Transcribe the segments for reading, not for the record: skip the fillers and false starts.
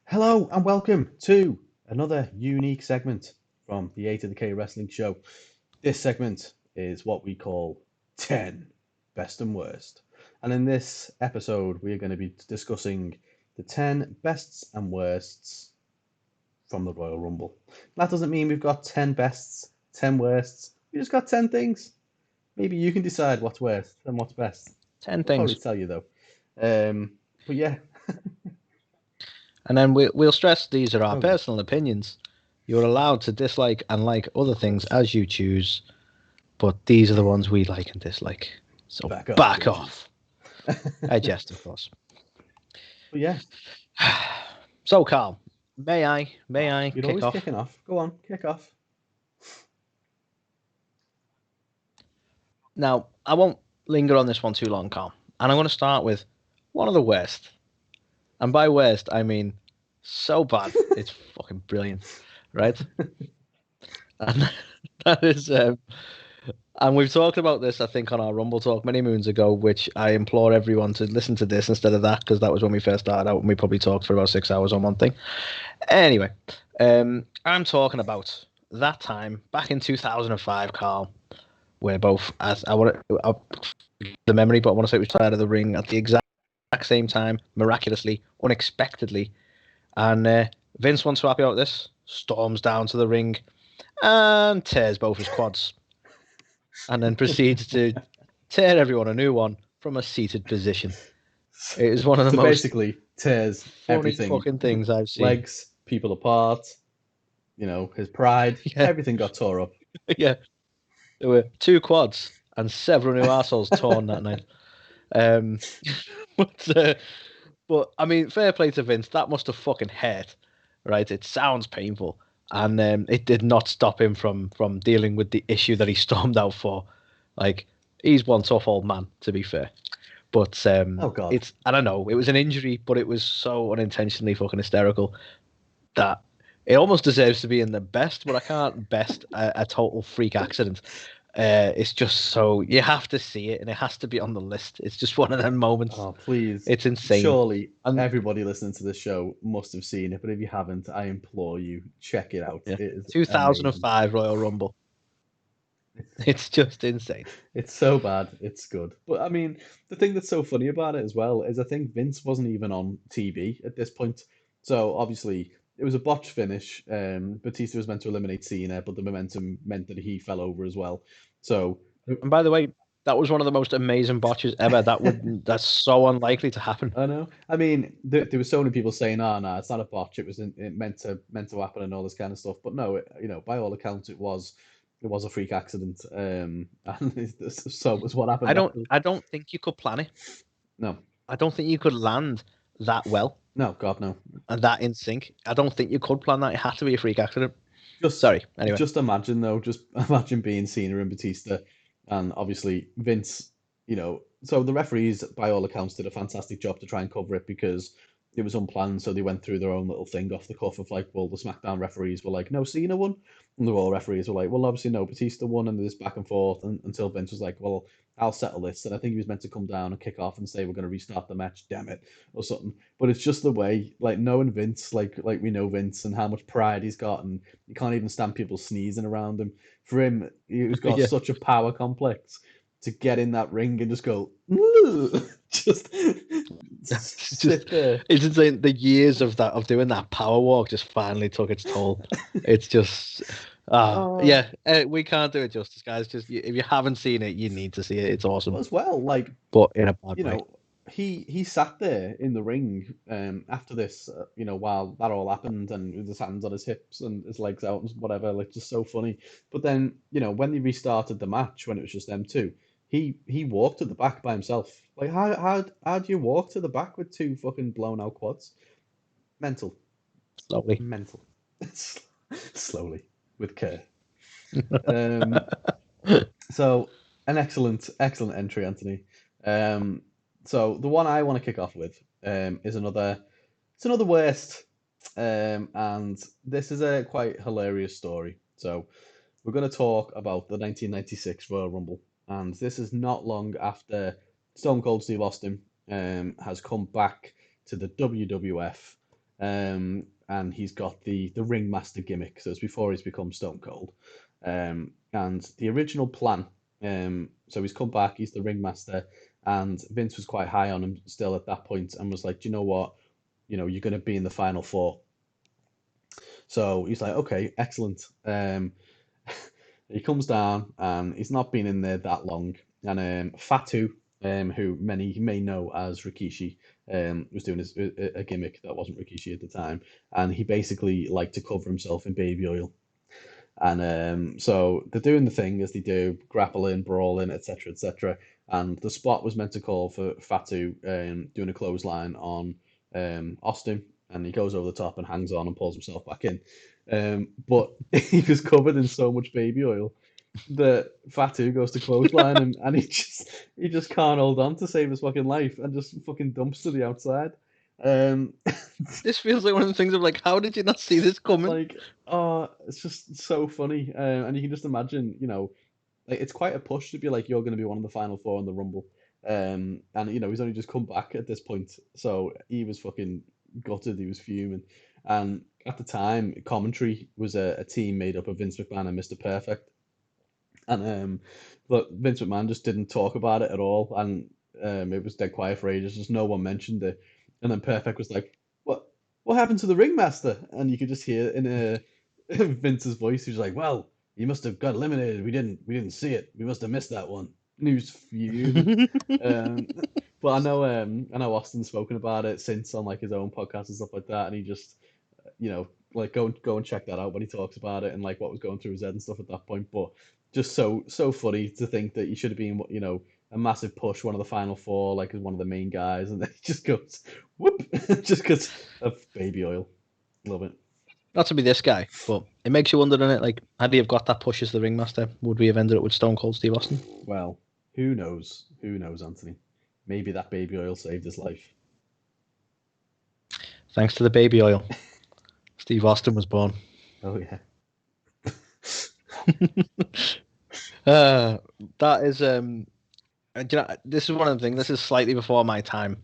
Hello and welcome to another unique segment from the A2theK Wrestling Show. This segment is what we call 10 Best and Worst. And in this episode, we are going to be discussing the 10 bests and worsts from the Royal Rumble. That doesn't mean we've got 10 bests, 10 worsts. We just got 10 things. Maybe you can decide what's worst and what's best. 10 I'll things. probably tell you though. But yeah, And then we'll stress these are our Okay. personal opinions. You're allowed to dislike and like other things as you choose, but these are the ones we like and dislike. So back off. I jest, of course. But yeah, So, Carl, may I you're kick always off? kicking off. Go on, kick off. Now, I won't linger on this one too long, Carl. And I'm going to start with one of the worst. And by worst, I mean so bad, it's fucking brilliant, right? And that is, and we've talked about this, I think, on our Rumble Talk many moons ago, which I implore everyone to listen to this instead of that, because that was when we first started out, and we probably talked for about 6 hours on one thing. Anyway, I'm talking about that time back in 2005, Carl, where both, as I want to, the memory, but I want to say it was out of the ring at the exact same time, miraculously, unexpectedly, and Vince, once so happy about this, storms down to the ring and tears both his quads, and then proceeds to tear everyone a new one from a seated position. It is one of the So most basically, tears funny everything. fucking things I've seen. Legs, people apart. You know, his pride. Yeah. Everything got tore up. Yeah, there were 2 quads and several new arseholes torn that night. But I mean, fair play to Vince. That must have fucking hurt, right? It sounds painful, and it did not stop him from dealing with the issue that he stormed out for. Like, he's one tough old man, to be fair. But Oh God. it's, I don't know, it was an injury, but it was so unintentionally fucking hysterical that it almost deserves to be in the best, but I can't best a total freak accident. It's just so, you have to see it, and it has to be on the list. It's just one of them moments. Oh please. It's insane. Surely And everybody listening to this show must have seen it, but if you haven't, I implore you, check it out. yeah, It is 2005 Royal Rumble. It's just insane. It's so bad, it's good. But I mean, the thing that's so funny about it as well is I think Vince wasn't even on TV at this point. So obviously it was a botch finish. Batista was meant to eliminate Cena, but the momentum meant that he fell over as well. So And by the way, that was one of the most amazing botches ever. That's so unlikely to happen. I know. I mean, there were so many people saying, "Oh, no, it's not a botch. It meant to happen and all this kind of stuff." But no, by all accounts, it was a freak accident. And so was what happened. I don't think you could plan it. No, I don't think you could land that well no, God, no. and that in sync. I don't think you could plan that. It had to be a freak accident. Just Sorry. Anyway. just imagine though, just imagine being Cena and Batista, and obviously Vince. So the referees, by all accounts, did a fantastic job to try and cover it because it was unplanned. So they went through their own little thing off the cuff of like, well, the SmackDown referees were like, no, Cena won, and the Raw referees were like, well, obviously no, Batista won, and this back and forth, until Vince was like, well, I'll settle this, and I think he was meant to come down and kick off and say we're going to restart the match, damn it, or something. But it's just the way, like knowing Vince, like we know Vince and how much pride he's got, and you can't even stand people sneezing around him. For him, he's got Yeah. such a power complex to get in that ring and just go, just sit there. It's insane. The years of doing that power walk just finally took its toll. It's just, yeah. We can't do it justice, guys. Just if you haven't seen it, you need to see it. It's awesome. As well, like, but in a bad way. He sat there in the ring after this, while that all happened, and with his hands on his hips and his legs out and whatever, like just so funny. But then, when they restarted the match, when it was just them two, he walked to the back by himself. Like how do you walk to the back with 2 fucking blown out quads? Mental. Slowly. Mental. Slowly with care. So an excellent entry, Anthony. So the one I want to kick off with is another worst, and this is a quite hilarious story. So we're going to talk about the 1996 Royal Rumble, and this is not long after Stone Cold Steve Austin has come back to the WWF and he's got the ringmaster gimmick. So it's before he's become Stone Cold. And the original plan, so he's come back, he's the ringmaster, and Vince was quite high on him still at that point, and was like, do you know what? You're going to be in the final four. So he's like, okay, excellent. He comes down, and he's not been in there that long. And Fatu, who many may know as Rikishi, was doing a gimmick that wasn't Rikishi at the time, and he basically liked to cover himself in baby oil. And so they're doing the thing as they do, grappling, brawling, etc., etc. And the spot was meant to call for Fatu doing a clothesline on Austin, and he goes over the top and hangs on and pulls himself back in. But he was covered in so much baby oil that Fatu goes to clothesline him, and he just can't hold on to save his fucking life, and just fucking dumps to the outside. Um, This feels like one of the things of like, how did you not see this coming? like, oh, it's just so funny, and you can just imagine, like it's quite a push to be like you're going to be one of the final four in the Rumble, and he's only just come back at this point, so he was fucking gutted, he was fuming, and at the time, commentary was a team made up of Vince McMahon and Mr. Perfect, and but Vince McMahon just didn't talk about it at all, and it was dead quiet for ages. Just no one mentioned it, and then Perfect was like, "What happened to the ringmaster?" And you could just hear in Vince's voice, he was like, "Well, he must have got eliminated. We didn't see it. We must have missed that one." And he was fuming. um, but I know Austin's spoken about it since on like his own podcast and stuff like that, and he just like go and check that out when he talks about it and like what was going through his head and stuff at that point. But just so funny to think that he should have been a massive push, one of the final four, like as one of the main guys, and then he just goes whoop just because of baby oil. Love it. Not to be this guy, but it makes you wonder, doesn't it? Like, had he have got that push as the ringmaster, would we have ended up with Stone Cold Steve Austin? Well, who knows? Who knows, Anthony? Maybe that baby oil saved his life. Thanks to the baby oil, Steve Austin was born. Oh yeah. That is this is one of the things. This is slightly before my time,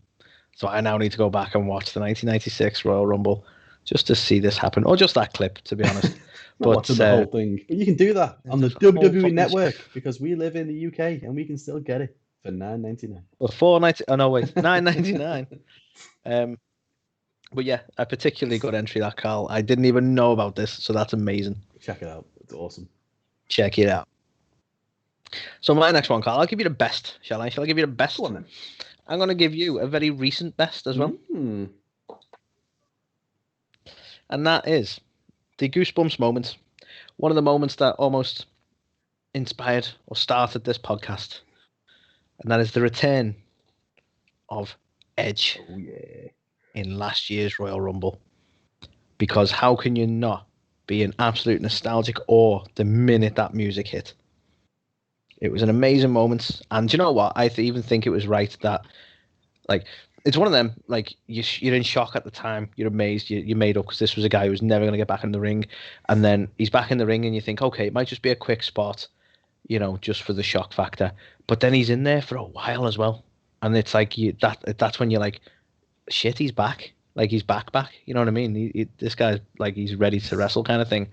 so I now need to go back and watch the 1996 Royal Rumble just to see this happen, or just that clip, to be honest. Not watching the whole thing, but you can do that on the WWE Network because we live in the UK and we can still get it for $9.99. Well, $4.90. Oh no, wait, $9.99. But yeah, a particularly good entry, that Carl. I didn't even know about this, so that's amazing. Check it out. It's awesome. Check it out. So my next one, Carl, I'll give you the best, shall I? Shall I give you the best? Go on, then. I'm going to give you a very recent best as well. And that is the Goosebumps moment. One of the moments that almost inspired or started this podcast. And that is the return of Edge in last year's Royal Rumble. Because how can you not be in absolute nostalgic awe the minute that music hit? It was an amazing moment. And do you know what? I even think it was right that, like, it's one of them, like, you're in shock at the time. You're amazed. You made up because this was a guy who was never going to get back in the ring. And then he's back in the ring and you think, okay, it might just be a quick spot, just for the shock factor. But then he's in there for a while as well. And it's like, that's when you're like, shit, he's back. Like, he's back. You know what I mean? This guy's, like, he's ready to wrestle kind of thing.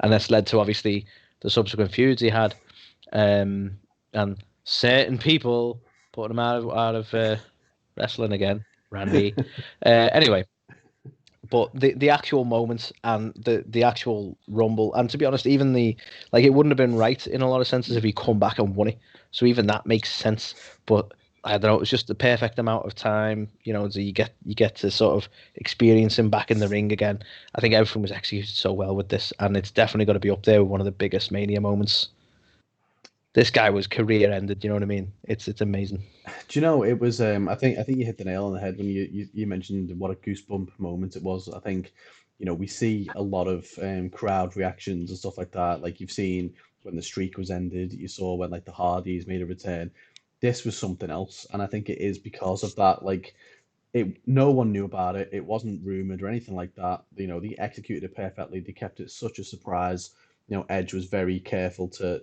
And that's led to, obviously, the subsequent feuds he had. And certain people putting him out of wrestling again, Randy. Anyway, but the actual moments and the actual Rumble, and to be honest, even it wouldn't have been right in a lot of senses if he come back and won it. So even that makes sense. But I don't know, it was just the perfect amount of time, so you get to sort of experience him back in the ring again. I think everything was executed so well with this, and it's definitely got to be up there with one of the biggest Mania moments. This guy was career ended. You know what I mean? It's amazing. Do you know it was? I think you hit the nail on the head when you mentioned what a goosebump moment it was. I think we see a lot of crowd reactions and stuff like that. Like you've seen when the streak was ended, you saw when like the Hardys made a return. This was something else, and I think it is because of that. Like no one knew about it. It wasn't rumored or anything like that. They executed it perfectly. They kept it such a surprise. Edge was very careful to,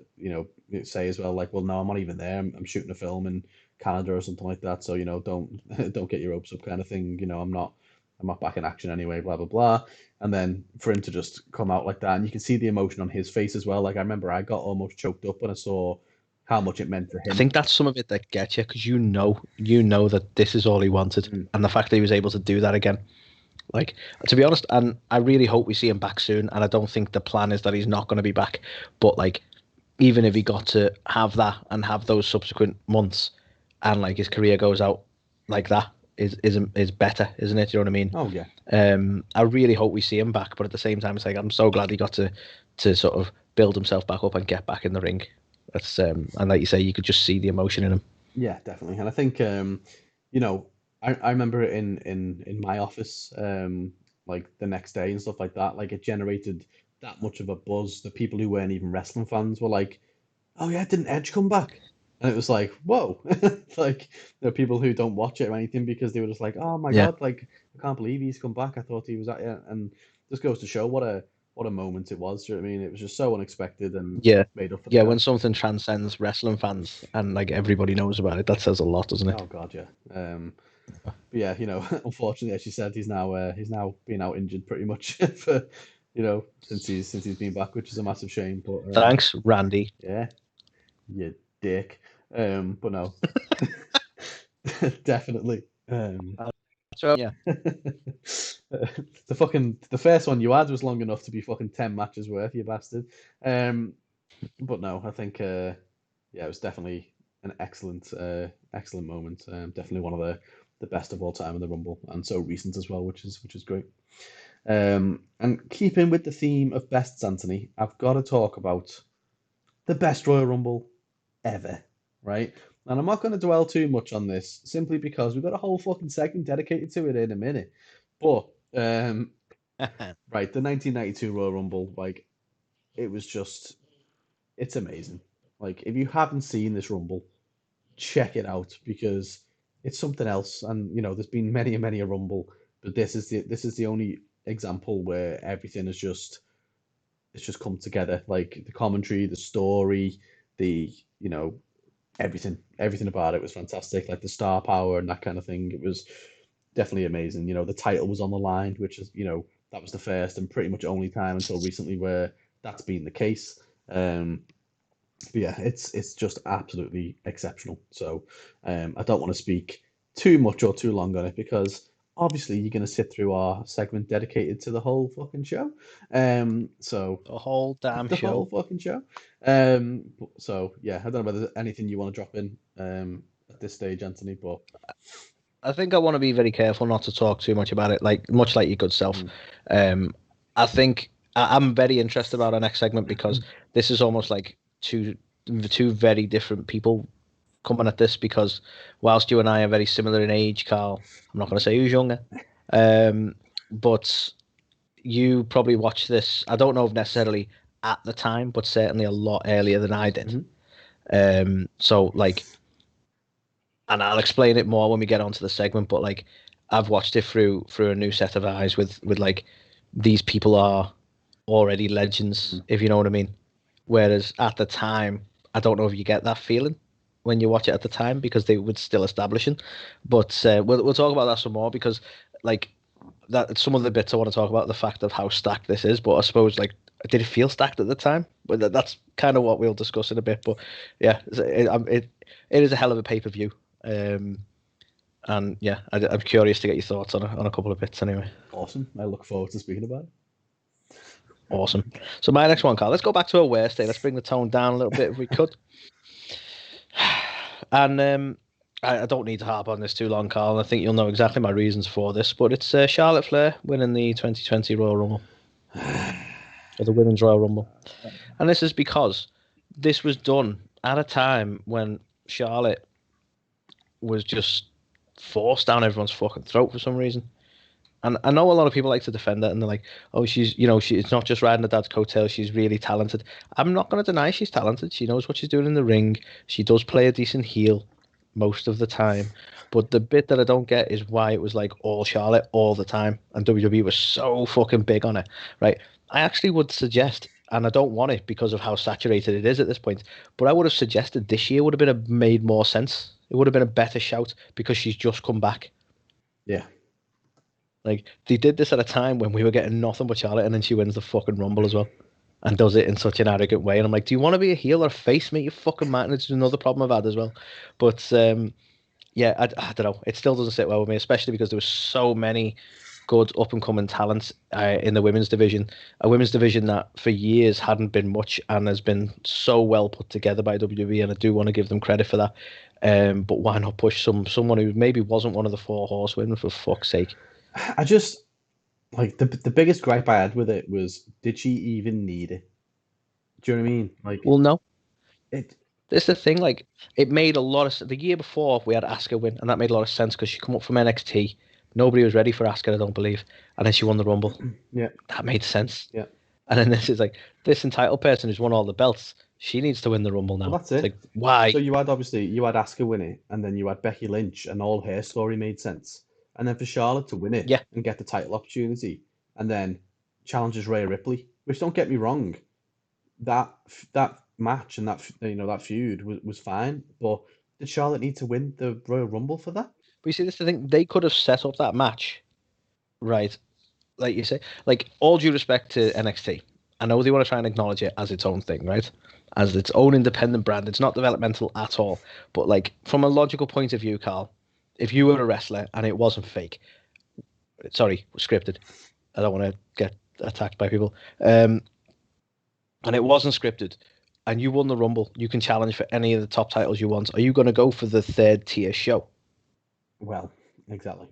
say as well, like, well, no, I'm not even there. I'm shooting a film in Canada or something like that. So, don't get your hopes up kind of thing. I'm not I'm not back in action anyway, blah, blah, blah. And then for him to just come out like that, and you can see the emotion on his face as well. Like I remember I got almost choked up when I saw how much it meant to I him. think that's some of it that gets you because you know that this is all he wanted, and the fact that he was able to do that again. Like, to be honest, and I really hope we see him back soon. And I don't think the plan is that he's not going to be back. But like, even if he got to have that and have those subsequent months, and like his career goes out like that, is better, isn't it? You know what I mean? Oh yeah. I really hope we see him back. But at the same time, it's like I'm so glad he got to sort of build himself back up and get back in the ring. That's and like you say, you could just see the emotion in him. Yeah, definitely. And I think you know, I remember it in my office, like the next day and stuff like that. Like it generated that much of a buzz. The people who weren't even wrestling fans were like, "Oh yeah, didn't Edge come back?" And it was like, "Whoa!" Like there are people who don't watch it or anything because they were just like, "Oh my Yeah. God, like I can't believe he's come back. I thought he was at it." And just goes to show what a moment it was. Do you know what I mean? It was just so unexpected and Yeah. made up for the Yeah, show. when something transcends wrestling fans and like everybody knows about it, that says a lot, doesn't it? Oh God, yeah. But yeah, unfortunately, as you said, he's now been out injured pretty much for since he's been back, which is a massive shame. But Thanks, Randy. yeah, you dick. But no, definitely. So yeah, The first one you had was long enough to be fucking 10 matches worth, you bastard. But no, I think yeah, it was definitely an excellent moment. Definitely one of the best of all time in the Rumble, and so recent as well, which is great. And keeping with the theme of bests, Anthony, I've got to talk about the best Royal Rumble ever, right? And I'm not going to dwell too much on this, simply because we've got a whole fucking segment dedicated to it in a minute. But right, the 1992 Royal Rumble, like it was just, it's amazing. Like if you haven't seen this Rumble, check it out because it's something else. And there's been many and many a Rumble, but this is the only example where everything is just it's just come together. Like the commentary, the story, the everything about it was fantastic. Like the star power and that kind of thing. It was definitely amazing. The title was on the line, which is that was the first and pretty much only time until recently where that's been the case. But yeah, it's just absolutely exceptional. So I don't want to speak too much or too long on it because obviously you're going to sit through our segment dedicated to the whole fucking show. So the whole damn the whole show. fucking show. So yeah, I don't know whether there's anything you want to drop in at this stage, Anthony, but I think I want to be very careful not to talk too much about it, like much like your good self. mm, I think I'm very interested about our next segment because this is almost like two very different people coming at this. Because whilst you and I are very similar in age, Carl, I'm not going to say who's younger, but you probably watched this. I don't know if necessarily at the time, but certainly a lot earlier than I did. So like, and I'll explain it more when we get onto the segment. But like, I've watched it through a new set of eyes with like these people are already legends, if you know what I mean. Whereas at the time, I don't know if you get that feeling when you watch it at the time because they were still establishing. But we'll talk about that some more because like that some of the bits I want to talk about the fact of how stacked this is. But I suppose like did it feel stacked at the time? But that's kind of what we'll discuss in a bit. But yeah, it is a hell of a pay-per-view. And yeah, I'm curious to get your thoughts on a couple of bits anyway. awesome. I look forward to speaking about it. Awesome. So my next one, Carl. Let's go back to a worst day. Let's bring the tone down a little bit if we could. And I don't need to harp on this too long, Carl. I think you'll know exactly my reasons for this. But it's Charlotte Flair winning the 2020 Royal Rumble, or the Women's Royal Rumble. And this is because this was done at a time when Charlotte was just forced down everyone's fucking throat for some reason. And I know a lot of people like to defend it, and they're like, "Oh, it's not just riding the dad's coattails. She's really talented." I'm not going to deny she's talented. She knows what she's doing in the ring. She does play a decent heel most of the time. But the bit that I don't get is why it was like all Charlotte all the time, and WWE was so fucking big on it, right? I actually would suggest, and I don't want it because of how saturated it is at this point, but I would have suggested this year would have made more sense. It would have been a better shout because she's just come back. Yeah. Like they did this at a time when we were getting nothing but Charlotte, and then she wins the fucking Rumble as well, and does it in such an arrogant way. And I'm like, do you want to be a heel or a face, mate? You fucking man. It's another problem I've had as well. But yeah, I don't know. It still doesn't sit well with me, especially because there were so many good up and coming talents in the women's division. A women's division that for years hadn't been much and has been so well put together by WWE, and I do want to give them credit for that. But why not push someone who maybe wasn't one of the four horsewomen, for fuck's sake? I just like the biggest gripe I had with it was, did she even need it? Do you know what I mean? Like Well, no. it. This is the thing. Like, it made a lot of the year before we had Asuka win, and that made a lot of sense because she come up from NXT. Nobody was ready for Asuka, I don't believe, and then she won the Rumble. Yeah, That made sense. yeah. And then this is like this entitled person who's won all the belts. She needs to win the Rumble Well, now. that's It's it. like, why? So you had Asuka win it, and then you had Becky Lynch, and all her story made sense. And then for Charlotte to win it Yeah, and get the title opportunity, and then challenges Rhea Ripley, which, don't get me wrong, that match and that feud was fine, but did Charlotte need to win the Royal Rumble for that? but you see, this is the thing. They could have set up that match, right? Like you say, like all due respect to NXT, I know they want to try and acknowledge it as its own thing, right? As its own independent brand. It's not developmental at all. But like from a logical point of view, Carl, if you were a wrestler and it wasn't fake, sorry, scripted. I don't want to get attacked by people. And it wasn't scripted, and you won the Rumble, you can challenge for any of the top titles you want. Are you going to go for the third tier show? Well, exactly.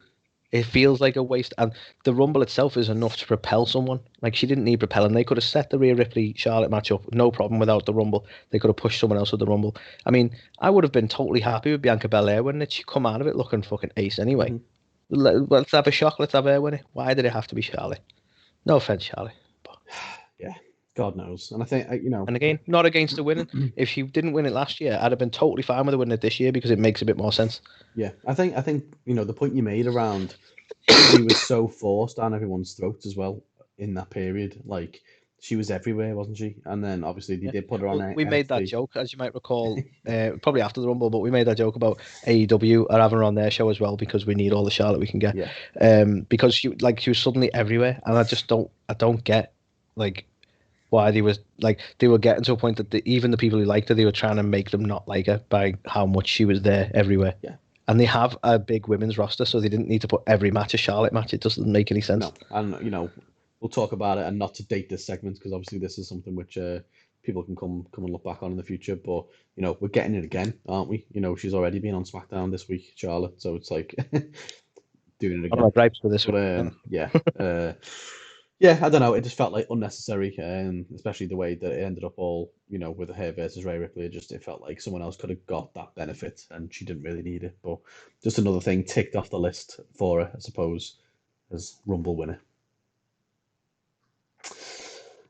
It feels like a waste, and the Rumble itself is enough to propel someone. Like she didn't need propelling. They could have set the Rhea Ripley Charlotte match up, no problem, without the Rumble. They could have pushed someone else with the Rumble. I mean, I would have been totally happy with Bianca Belair winning it. She come out of it looking fucking ace anyway. Hmm. Let's have a shock. Let's have her win it. Why did it have to be Charlotte? No offense, Charlotte. But... Yeah, God knows. And I think And again, not against the winning. If she didn't win it last year, I'd have been totally fine with her winning it this year because it makes a bit more sense. yeah, I think the point you made around she was so forced down everyone's throats as well in that period. Like she was everywhere, wasn't she? And then obviously they Yeah. did put her on Well, we made that NXT. joke, as you might recall, probably after the Rumble, but we made that joke about AEW are having her on their show as well because we need all the Charlotte we can get. Yeah, Because she was suddenly everywhere, and I don't get like why they were getting to a point that even the people who liked her, they were trying to make them not like her by how much she was there everywhere. yeah. And they have a big women's roster, so they didn't need to put every match a Charlotte match. It doesn't make any sense. No, and we'll talk about it, and not to date this segment because obviously this is something which people can come and look back on in the future. But we're getting it again, aren't we? She's already been on SmackDown this week, Charlotte. So it's like doing it One of my again. gripes for this But one. yeah, yeah, I don't know. It just felt like unnecessary, especially the way that it ended up all, with her versus Rhea Ripley. It felt like someone else could have got that benefit, and she didn't really need it. But just another thing ticked off the list for her, I suppose, as Rumble winner.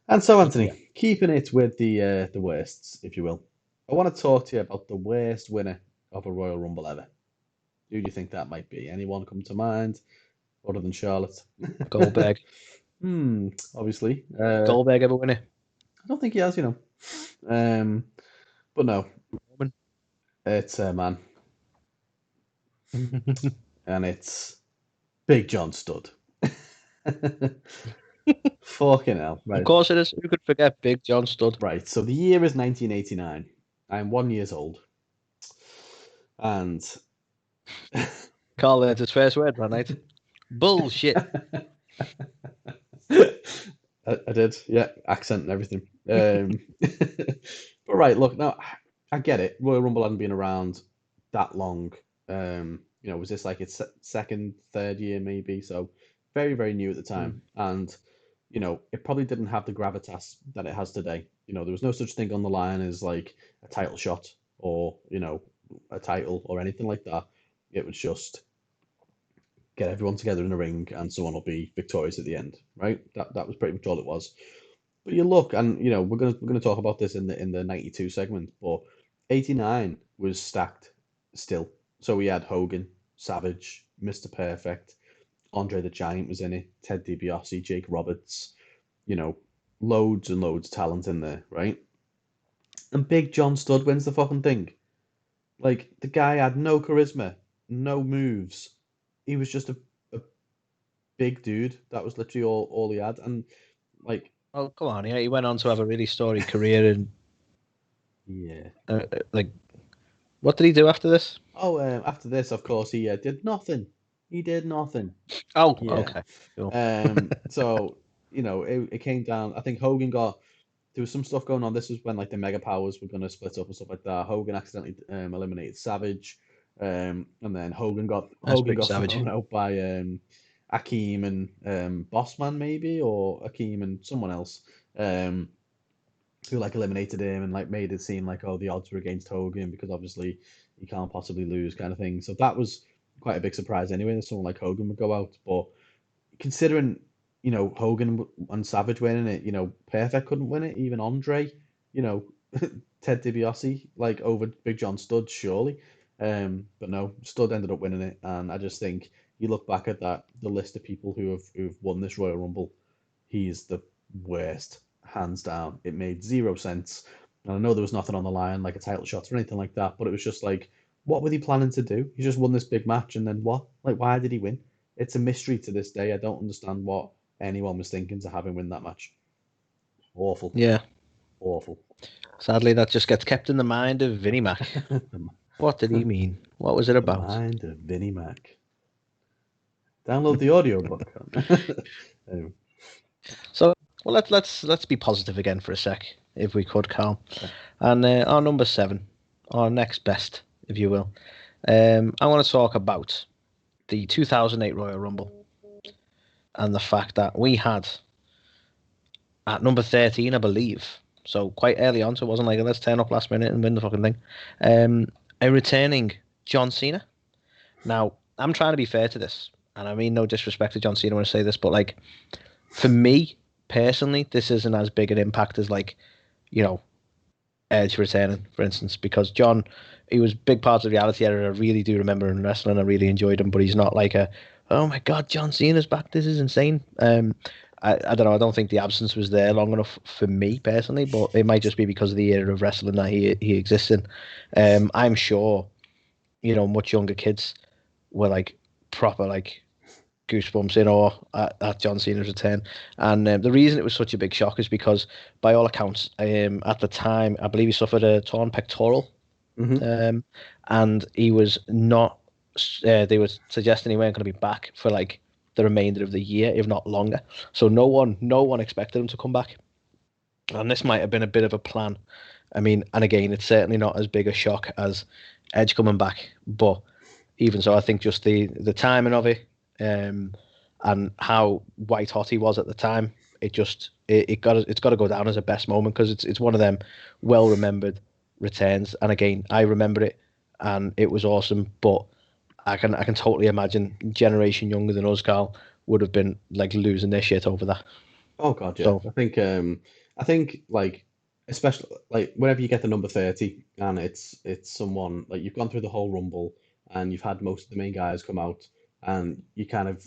And so, Anthony, Yeah. keeping it with the worsts, if you will, I want to talk to you about the worst winner of a Royal Rumble ever. Who do you think that might be? Anyone come to mind other than Charlotte? Goldberg. Obviously. Goldberg ever win it? I don't think he has, Um, but no, Roman. it's a man, and it's Big John Studd. Fucking hell, Of right? course it is. Who could forget Big John Studd? Right. So the year is 1989. I'm 1 year old, and Carl learned his first word one night. Bullshit. I did, yeah, accent and everything. But right, look, now I get it. Royal Rumble hadn't been around that long. Was this like its second, third year maybe? So very, very new at the time, and it probably didn't have the gravitas that it has today. There was no such thing on the line as like a title shot or a title or anything like that. It was just get everyone together in a ring and someone will be victorious at the end, right? That was pretty much all it was. But you look, and we're gonna talk about this in the 92 segment, but 89 was stacked still. So we had Hogan, Savage, Mr. Perfect, Andre the Giant was in it, Ted DiBiase, Jake Roberts, loads and loads of talent in there, right? And Big John Studd wins the fucking thing. Like the guy had no charisma, no moves. He was just a big dude. That was literally all he had. And like, Oh, come on. Yeah, he went on to have a really storied career. And yeah. like, what did he do after this? Oh, after this, of course, he did nothing. He did nothing. Oh, Yeah. okay. Cool. So, it came down. I think Hogan there was some stuff going on. This was when like the Mega Powers were going to split up and stuff like that. Hogan accidentally eliminated Savage, and then That's Hogan Big got Savage. thrown out by Akeem and Bossman maybe, or Akeem and someone else, um, who like eliminated him and like made it seem like, oh, the odds were against Hogan because obviously he can't possibly lose kind of thing. So that was quite a big surprise anyway that someone like Hogan would go out. But considering, Hogan and Savage winning it, Perfect couldn't win it, even Andre, you know, Ted DiBiase, like over Big John Studd, surely. But no, Studd ended up winning it, and I just think you look back at the list of people who've won this Royal Rumble, he's the worst, hands down. It made zero sense. And I know there was nothing on the line, like a title shot or anything like that, but it was just like, what were he planning to do? He just won this big match, and then what? Like, why did he win? It's a mystery to this day. I don't understand what anyone was thinking to have him win that match. Awful, Yeah. awful. Sadly, that just gets kept in the mind of Vinnie Mac. the, What did he mean? What was it the about? mind of Vinnie Mac. Download the audiobook. Anyway, So, well, let's be positive again for a sec, if we could, Carl. okay. And our number 7, our next best, if you will. I want to talk about the 2008 Royal Rumble and the fact that we had at number 13, I believe. So quite early on, so it wasn't like let's turn up last minute and win the fucking thing. A returning John Cena. Now, I'm trying to be fair to this, and I mean no disrespect to John Cena when I say this, but like for me personally, this isn't as big an impact as like, Edge returning, for instance, because John, he was big part of the reality era. I really do remember in wrestling. I really enjoyed him, but he's not like oh my God, John Cena's back. This is insane. I don't know. I don't think the absence was there long enough for me personally, but it might just be because of the era of wrestling that he exists in. I'm sure, much younger kids were like proper like goosebumps in awe at John Cena's return. And the reason it was such a big shock is because, by all accounts, at the time, I believe he suffered a torn pectoral, Hmm. and he was not. They were suggesting he weren't going to be back for like the remainder of the year, if not longer. So no one expected him to come back, and this might have been a bit of a plan. I mean, and again, it's certainly not as big a shock as Edge coming back, but even so, I think just the timing of it, and how white hot he was at the time, it's got to go down as a best moment because it's one of them well remembered returns. And again, I remember it, and it was awesome. But I can totally imagine generation younger than us, Carl, would have been like losing their shit over that. Oh God, yeah. So I think like, especially like whenever you get the number 30 and it's someone like you've gone through the whole Rumble and you've had most of the main guys come out and you kind of,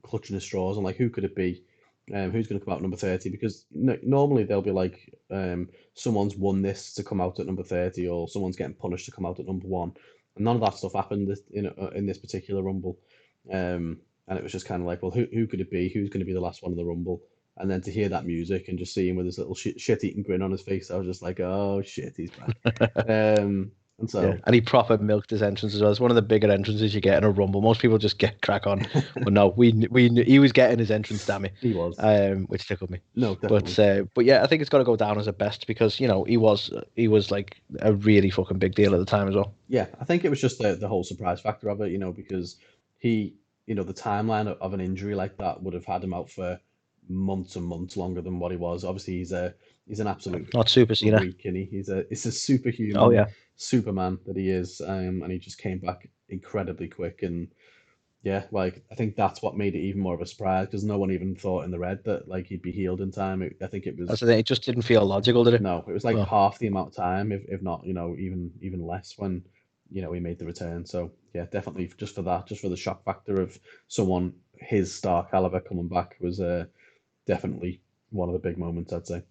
clutching the straws and like who could it be? Who's going to come out at number 30? Because no, normally they'll be like, someone's won this to come out at number 30 or someone's getting punished to come out at number one. And none of that stuff happened in this particular Rumble. And it was just kind of like, well, who could it be? Who's going to be the last one in the Rumble? And then to hear that music and just see him with his little shit-eating grin on his face, I was just like, oh shit, he's back. And yeah, so, and he proper milked his entrance as well. It's one of the bigger entrances you get in a rumble. Most people just get crack on, but no, he was getting his entrance, damn it, he was. which tickled me. No, But definitely. but yeah, I think it's got to go down as a best because he was like a really fucking big deal at the time as well. Yeah, I think it was just the whole surprise factor of it, because he, the timeline of an injury like that would have had him out for months and months longer than what he was. Obviously, he's an absolute Not Super Cena. freak, and he's a Oh superhuman yeah, Superman that he is, and he just came back incredibly quick, and yeah, like I think that's what made it even more of a surprise because no one even thought in the red that like he'd be healed in time. I think it that's was the thing. It just didn't feel logical, did it? no, it was like Well, half the amount of time, if not, even less when, he made the return. So yeah, definitely just for that, just for the shock factor of someone his star caliber coming back was definitely one of the big moments, I'd say.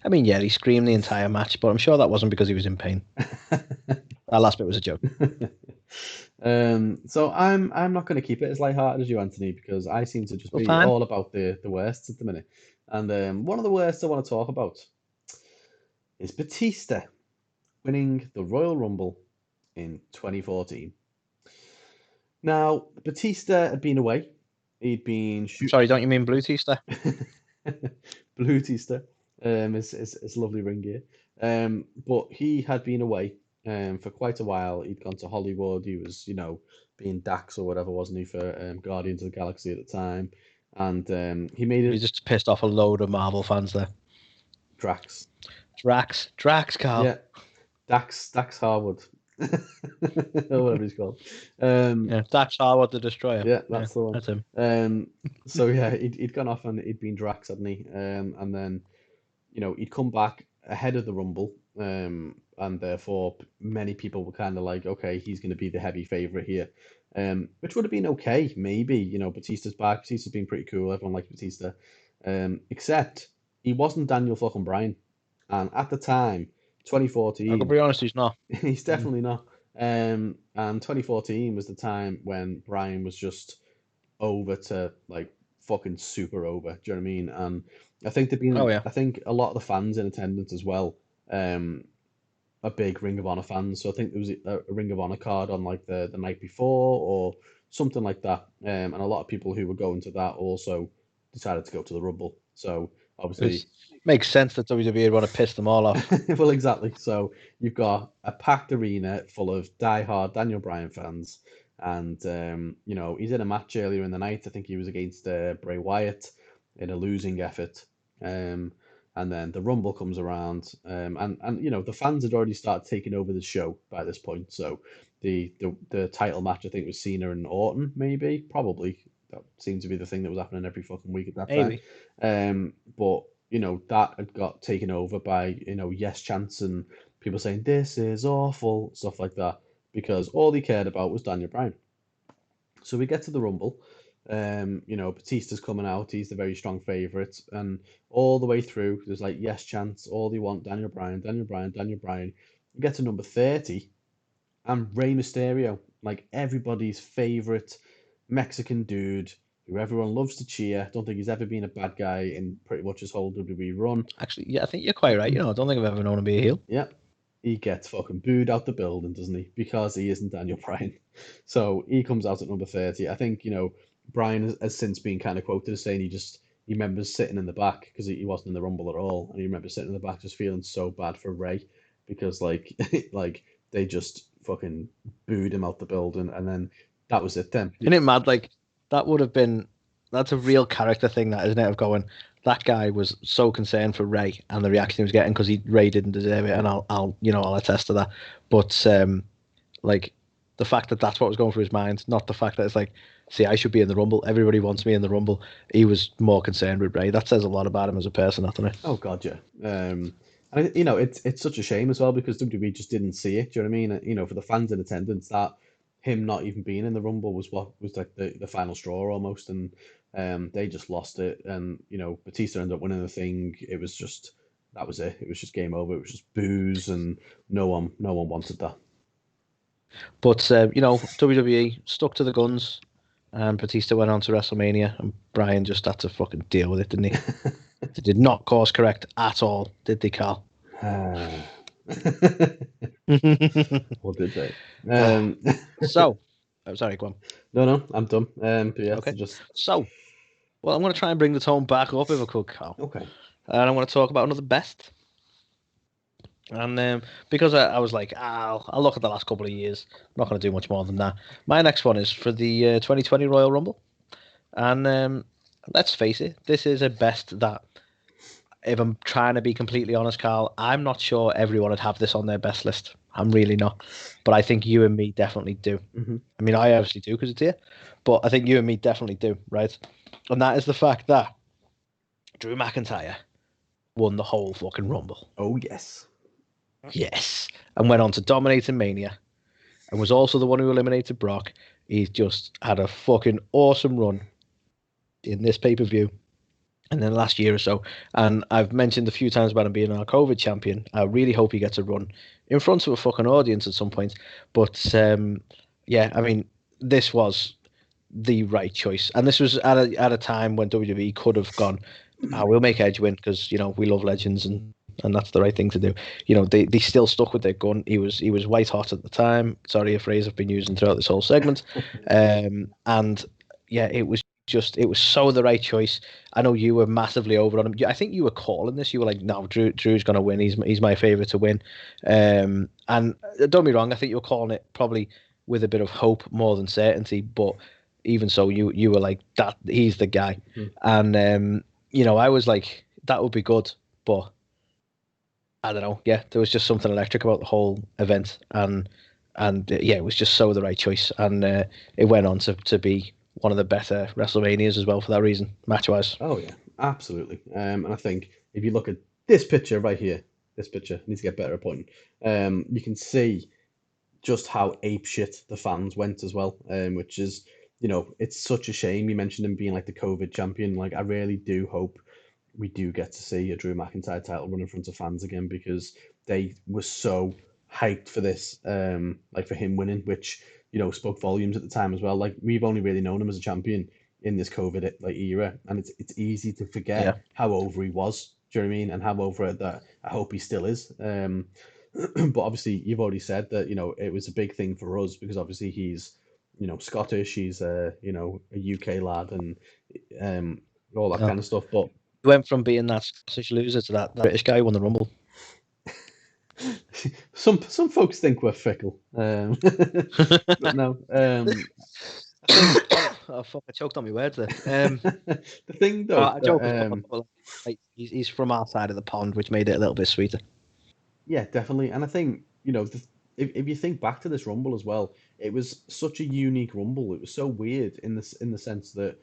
I mean, yeah, he screamed the entire match, but I'm sure that wasn't because he was in pain. That last bit was a joke. So I'm not going to keep it as lighthearted as you, Anthony, because I seem to just Well, be fine. all about the worsts at the minute. And one of the worsts I want to talk about is Batista winning the Royal Rumble in 2014. Now, Batista had been away. He'd been I'm shoot sorry, don't you mean Blue Teaster? Blue Batista. It's lovely ring gear. But he had been away for quite a while. He'd gone to Hollywood. He was, being Dax or whatever, wasn't he, for Guardians of the Galaxy at the time. And he made You it just pissed off a load of Marvel fans there. Drax. Drax, Carl. Yeah, Dax Harwood, or whatever he's called. Um, Yeah, Dax Harwood the Destroyer. yeah, Yeah, that's the one. that's him. Um, so yeah, he'd gone off and he'd been Drax, hadn't he? And then he'd come back ahead of the Rumble, and therefore many people were kind of like, okay, he's going to be the heavy favorite here, which would have been okay, maybe. Batista's back. Batista's been pretty cool. Everyone likes Batista, except he wasn't Daniel fucking Bryan, and at the time, I'm gonna 2014, be honest, he's not. he's definitely not. And 2014 was the time when Bryan was just over to like fucking super over. Do you know what I mean? And Oh yeah. I think a lot of the fans in attendance as well, are big Ring of Honor fans. So I think there was a Ring of Honor card on like the night before or something like that. And a lot of people who were going to that also decided to go to the Rumble. So It obviously, makes sense that WWE would want to piss them all off. well, exactly. So you've got a packed arena full of die-hard Daniel Bryan fans, and he's in a match earlier in the night. I think he was against Bray Wyatt in a losing effort, and then the Rumble comes around, and the fans had already started taking over the show by this point. So the title match I think was Cena and Orton, maybe, probably. That seemed to be the thing that was happening every fucking week at that time. Maybe. But that had got taken over by, yes chants and people saying, this is awful, stuff like that, because all he cared about was Daniel Bryan. So we get to the Rumble. Batista's coming out, he's the very strong favourite, and all the way through, there's like yes chants, all they want, Daniel Bryan, Daniel Bryan, Daniel Bryan. We get to number 30, and Rey Mysterio, like everybody's favourite Mexican dude who everyone loves to cheer. Don't think he's ever been a bad guy in pretty much his whole WWE run. Actually, yeah, I think you're quite right. I don't think I've ever known him be a heel. Yeah, he gets fucking booed out the building, doesn't he? Because he isn't Daniel Bryan. So he comes out at number 30. I think, Bryan has since been kind of quoted as saying he remembers sitting in the back because he wasn't in the Rumble at all. And he remembers sitting in the back just feeling so bad for Rey because, like, like they just fucking booed him out the building. And then that was it then. Isn't it mad? Like that would have been. That's a real character thing, that isn't it? Of going, that guy was so concerned for Rey and the reaction he was getting because Rey didn't deserve it, and I'll attest to that. But like the fact that that's what was going through his mind, not the fact that it's like, see, I should be in the Rumble. Everybody wants me in the Rumble. He was more concerned with Rey. That says a lot about him as a person, doesn't it? Oh God, yeah. And it's such a shame as well because WWE just didn't see it. Do you know what I mean? For the fans in attendance, that him not even being in the Rumble was what was like the final straw almost, and they just lost it. And Batista ended up winning the thing. It was just that was it. It was just game over. It was just booze, and no one wanted that. But WWE stuck to the guns, and Batista went on to WrestleMania, and Bryan just had to fucking deal with it, didn't he? They did not course correct at all, did they, Carl? What did they? So, I'm sorry, go on. No, I'm done. But yeah, Okay. so just So, well, I'm going to try and bring the tone back up if I could, Carl. okay. And I want to talk about another best. And because I was like, I'll look at the last couple of years. I'm not going to do much more than that. My next one is for the 2020 Royal Rumble. And let's face it, this is a best that, if I'm trying to be completely honest, Carl, I'm not sure everyone would have this on their best list. I'm really not. But I think you and me definitely do. Mm-hmm. I mean, I obviously do because it's here. But I think you and me definitely do, right? And that is the fact that Drew McIntyre won the whole fucking Rumble. Oh yes. Yes. And went on to dominate in Mania. And was also the one who eliminated Brock. He's just had a fucking awesome run in this pay-per-view and then last year or so. And I've mentioned a few times about him being our COVID champion. I really hope he gets a run in front of a fucking audience at some point. But yeah, I mean, this was the right choice, and this was at a time when WWE could have gone, we'll make Edge win because we love legends and that's the right thing to do. They still stuck with their gun. He was white hot at the time. Sorry, a phrase I've been using throughout this whole segment. And yeah, it was so the right choice. I know you were massively over on him. I think you were calling this. You were like, no, Drew's gonna win. He's my favorite to win. And don't be wrong. I think you were calling it probably with a bit of hope more than certainty, but even so, you were like that. He's the guy, and I was like that would be good, but I don't know. Yeah, there was just something electric about the whole event, and yeah, it was just so the right choice, and it went on to be one of the better WrestleManias as well for that reason, match wise. Oh yeah, absolutely. And I think if you look at this picture right here, this picture needs to get better at pointing. You can see just how apeshit the fans went as well, which is, it's such a shame. You mentioned him being like the COVID champion. Like, I really do hope we do get to see a Drew McIntyre title run in front of fans again because they were so hyped for this, like for him winning, which, spoke volumes at the time as well. Like, we've only really known him as a champion in this COVID like era, and it's easy to Yeah, forget how over he was. Do you know what I mean? And how over that I hope he still is. But obviously, you've already said that it was a big thing for us because obviously he's Scottish, he's a UK lad, and all that no. kind of stuff. But He went from being that Scottish loser to that British guy who won the Rumble. some folks think we're fickle, but no. I think Oh fuck! I choked on my words there. the thing No, though I joke as that well. But, like, he's from our side of the pond, which made it a little bit sweeter. yeah, definitely. And I think, if you think back to this Rumble as well, it was such a unique Rumble. It was so weird in the sense that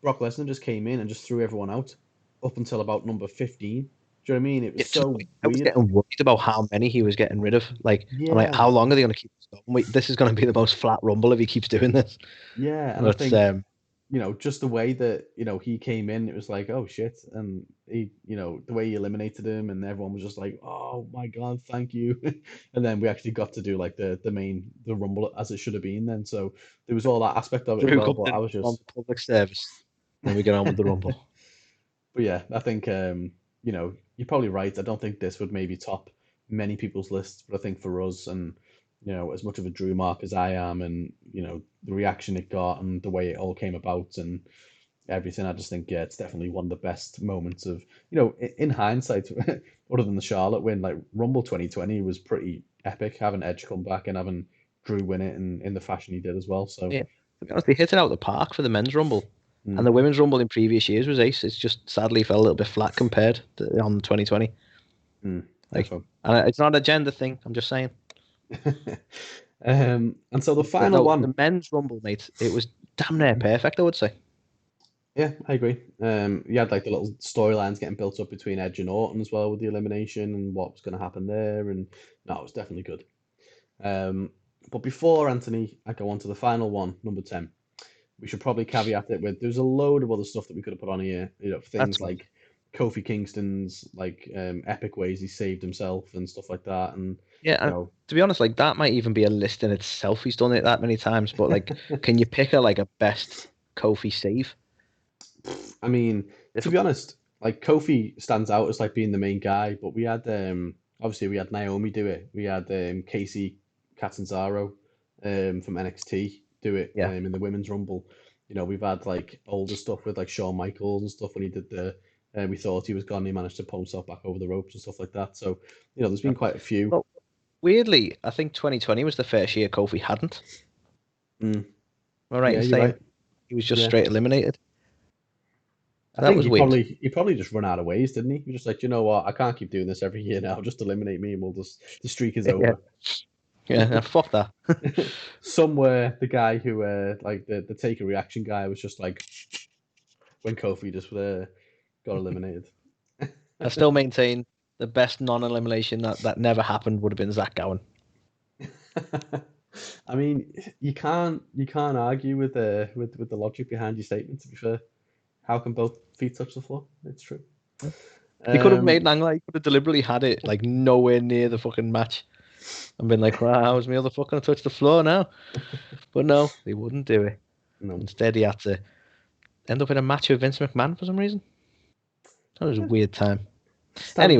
Brock Lesnar just came in and just threw everyone out up until about number 15. Do you know what I mean? It was It's just, so I was weird. getting worried about how many he was getting rid of. Like, I'm like, Yeah, how long are they going to keep this going? Wait, this is going to be the most flat Rumble if he keeps doing this. yeah. And I But think, just the way that, he came in, it was like, oh shit. And the way he eliminated him and everyone was just like, oh my God, thank you. And then we actually got to do like the Rumble as it should have been then. So there was all that aspect of it as Drew well. comes But in I was on just, public service, then we get on with the Rumble. but yeah, I think, you're probably right. I don't think this would maybe top many people's lists, but I think for us and, as much of a Drew mark as I am and, the reaction it got and the way it all came about and everything. I just think, yeah, it's definitely one of the best moments of, in hindsight, other than the Charlotte win, like Rumble 2020 was pretty epic, having Edge come back and having Drew win it in the fashion he did as well. So, Yeah, to be honest, they hit it out of the park for the men's Rumble, and mm, the women's Rumble in previous years was ace. It's just sadly fell a little bit flat compared to on 2020. Like, definitely. and it's not a gender thing. I'm just saying. And so the But final no, one, the men's Rumble, mate, it was damn near perfect, I would say. yeah, I agree. You had like the little storylines getting built up between Edge and Orton as well with the elimination and what was going to happen there, and no, it was definitely good. But before Anthony, I go on to the final one, number 10. We should probably caveat it with there's a load of other stuff that we could have put on here. That's Things like Kofi Kingston's like epic ways he saved himself and stuff like that. And yeah. you And know, to be honest, like that might even be a list in itself. He's done it that many times. But like, can you pick a best Kofi save? I mean, to be Difficult. honest, like Kofi stands out as like being the main guy, but we had obviously we had Naomi do it. We had Casey Catanzaro from NXT do it Yeah. in the women's rumble. We've had like older stuff with like Shawn Michaels and stuff when he did we thought he was gone, he managed to pull himself back over the ropes and stuff like that. So, there's been quite a few. Well, weirdly, I think 2020 was the first year Kofi hadn't. Mm, Am I right yeah, in you're saying right. he was just Yeah. straight eliminated? I That think was weird. he probably just run out of ways, didn't he? He was just like, you know what, I can't keep doing this every year now. Just eliminate me, and the streak is Yeah. over. Yeah. Fuck that. Somewhere, the guy who like the take a reaction guy was just like when Kofi just got eliminated. I still maintain the best non-elimination that never happened would have been Zach Gowen. I mean, you can't argue with the logic behind your statement. To be fair, how can both feet touch the floor? It's true. He could have Um, made an angle. He could have deliberately had it like nowhere near the fucking match. and been like, "Wow, how's my other foot going to touch the floor now?" But no, they wouldn't do it. No. Instead, he had to end up in a match with Vince McMahon for some reason. That was a weird time. Standard.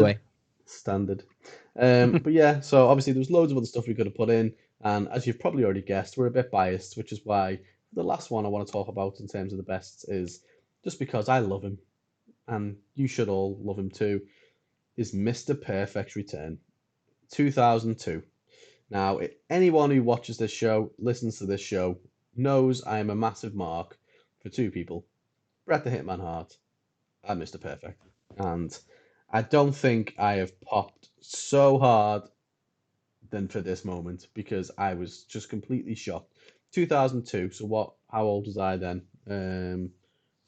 Anyway. But yeah, so obviously there was loads of other stuff we could have put in, and as you've probably already guessed, we're a bit biased, which is why the last one I want to talk about in terms of the best is just because I love him, and you should all love him too, is Mr. Perfect's return, 2002. Now, anyone who watches this show, listens to this show, knows I am a massive mark for two people, Bret the Hitman Hart and Mr. Perfect. And I don't think I have popped so hard than for this moment because I was just completely shocked. 2002, so how old was I then?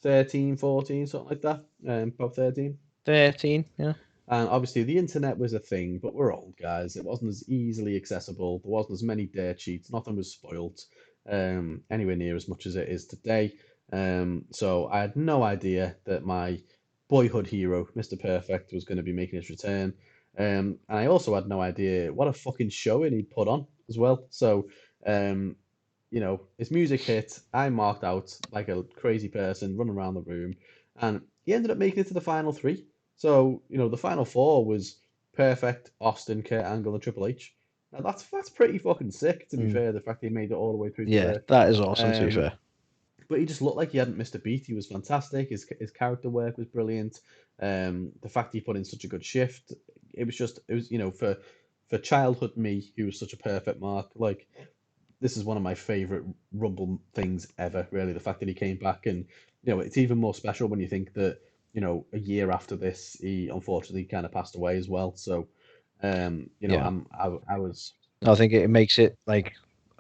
13, 14, something like that. About 13. 13, yeah. And obviously the internet was a thing, but we're old guys. It wasn't as easily accessible. There wasn't as many dirt sheets. Nothing was spoilt anywhere near as much as it is today. So I had no idea that my boyhood hero, Mr. Perfect, was going to be making his return. And I also had no idea what a fucking show he'd put on as well. So, um, his music hit. I marked out like a crazy person, running around the room, and he ended up making it to the final three. So, the final four was Perfect, Austin, Kurt Angle, and Triple H. Now that's pretty fucking sick, to be fair. The fact that he made it all the way through to Yeah, there. that is awesome, to be Um, fair. but he just looked like he hadn't missed a beat. He was fantastic. His character work was brilliant. The fact he put in such a good shift, for childhood me, he was such a perfect mark. Like, this is one of my favorite Rumble things ever, really. The fact that he came back, and it's even more special when you think that a year after this, he unfortunately kind of passed away as well. So, Yeah. I was I think it makes it like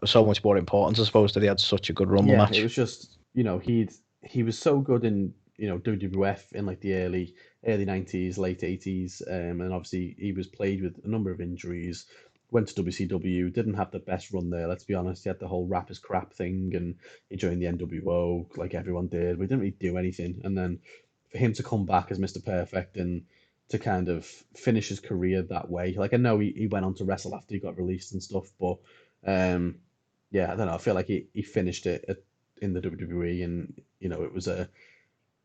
so much more important, I suppose, that he had such a good Rumble yeah, it match. was just he was so good in WWF in like the early 90s, late 80s, and obviously he was plagued with a number of injuries. Went to WCW, didn't have the best run there. Let's be honest, he had the whole rap is crap thing, and he joined the NWO like everyone did. We didn't really do anything, and then for him to come back as Mr. Perfect and to kind of finish his career that way. Like, I know he went on to wrestle after he got released and stuff, but um, yeah, I don't know. I feel like he finished it in the WWE, and it was a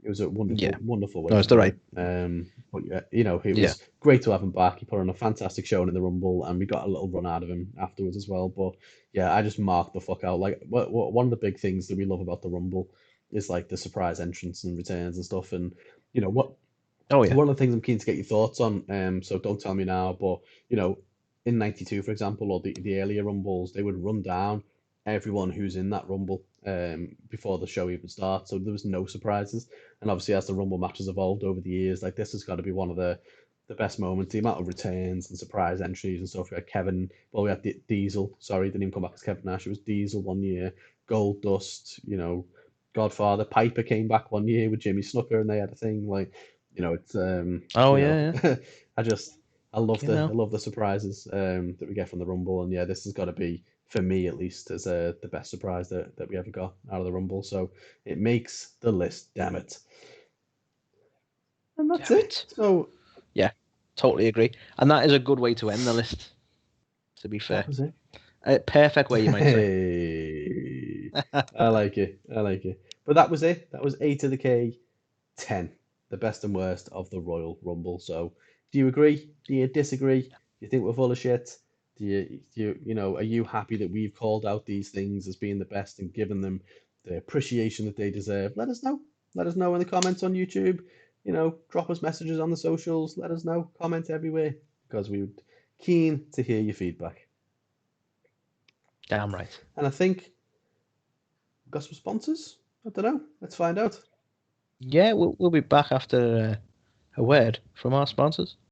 Yeah. wonderful way No, to it's the do right. it. But yeah, it Yeah. was great to have him back. He put on a fantastic show in the Rumble, and we got a little run out of him afterwards as well. But yeah, I just marked the fuck out. Like, one of the big things that we love about the Rumble is like the surprise entrance and returns and stuff. And what Oh, yeah. one of the things I'm keen to get your thoughts on. So don't tell me now, but you know, in '92, for example, or the earlier Rumbles, they would run down everyone who's in that Rumble before the show even starts, so there was no surprises. And obviously, as the Rumble matches evolved over the years, like this has got to be one of the best moments. The amount of returns and surprise entries and stuff. We had Kevin, well, we had Diesel. Sorry, didn't even come back as Kevin Nash. It was Diesel one year. Gold Dust, Godfather. Piper came back one year with Jimmy Snooker, and they had a thing like it's Oh, yeah, yeah. I just I love You the I know. love the surprises that we get from the Rumble, and yeah, this has got to be for me at least as the best surprise that we ever got out of the Rumble. So it makes the list, damn it. And that's Damn it. it. So Yeah, totally agree. And that is a good way to end the list, to be that fair. was it. A perfect way, you might say. Hey, I like it. I like it. But that was it. That was A to the K 10, the best and worst of the Royal Rumble. So, do you agree? Do you disagree? Do you think we're full of shit? Are you happy that we've called out these things as being the best and given them the appreciation that they deserve? Let us know. Let us know in the comments on YouTube. Drop us messages on the socials. Let us know. Comment everywhere because we're keen to hear your feedback. Damn right. And I think we've got some sponsors. I don't know. Let's find out. Yeah, we'll be back after a word from our sponsors.